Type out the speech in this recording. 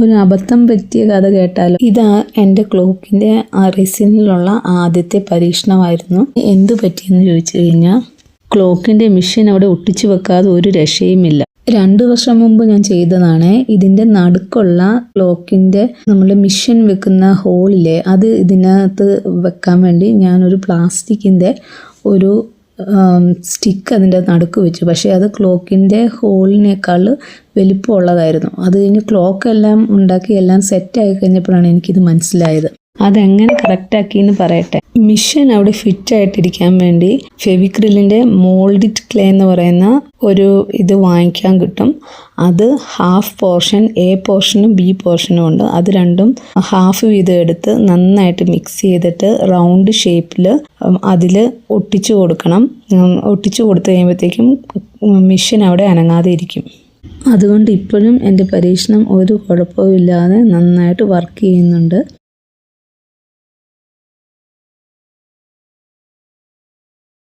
ഒരു അബദ്ധം പറ്റിയ കഥ കേട്ടാലോ. ഇതാ എൻ്റെ ക്ലോക്കിൻ്റെ റിസിനിലുള്ള ആദ്യത്തെ പരീക്ഷണമായിരുന്നു. എന്തു പറ്റിയെന്ന് ചോദിച്ചു കഴിഞ്ഞാൽ ക്ലോക്കിൻ്റെ മെഷീൻ അവിടെ ഒട്ടിച്ചു വെക്കാതെ ഒരു രക്ഷയുമില്ല. 2 വർഷം മുമ്പ് ഞാൻ ചെയ്തതാണ്. ഇതിൻ്റെ നടുക്കുള്ള ക്ലോക്കിൻ്റെ നമ്മൾ മെഷീൻ വെക്കുന്ന ഹോളിലെ അത് ഇതിനകത്ത് വെക്കാൻ വേണ്ടി ഞാനൊരു പ്ലാസ്റ്റിക്കിൻ്റെ ഒരു സ്റ്റിക്ക് അതിൻ്റെ നടുക്ക് വെച്ചു. പക്ഷേ അത് ക്ലോക്കിൻ്റെ ഹോളിനേക്കാൾ വലിപ്പമുള്ളതായിരുന്നു. അത് കഴിഞ്ഞ് ക്ലോക്കെല്ലാം ഉണ്ടാക്കി എല്ലാം സെറ്റായി കഴിഞ്ഞപ്പോഴാണ് എനിക്കിത് മനസ്സിലായത്. അതെങ്ങനെ കറക്റ്റാക്കിയെന്ന് പറയട്ടെ. മിഷൻ അവിടെ ഫിറ്റായിട്ടിരിക്കാൻ വേണ്ടി ഫെവിക്രിലിൻ്റെ മോൾഡിഡ് ക്ലേ എന്ന് പറയുന്ന ഒരു ഇത് വാങ്ങിക്കാൻ കിട്ടും. അത് ഹാഫ് പോർഷൻ, എ പോർഷനും ബി പോർഷനും ഉണ്ട്. അത് രണ്ടും ഹാഫ് വീതം എടുത്ത് നന്നായിട്ട് മിക്സ് ചെയ്തിട്ട് റൗണ്ട് ഷേപ്പിൽ അതിൽ ഒട്ടിച്ചു കൊടുക്കണം. ഒട്ടിച്ചു കൊടുത്തു കഴിയുമ്പോഴത്തേക്കും മിഷൻ അവിടെ അനങ്ങാതെ ഇരിക്കും. അതുകൊണ്ട് ഇപ്പോഴും എൻ്റെ പരീക്ഷണം ഒരു കുഴപ്പമില്ലാതെ നന്നായിട്ട് വർക്ക് ചെയ്യുന്നുണ്ട്.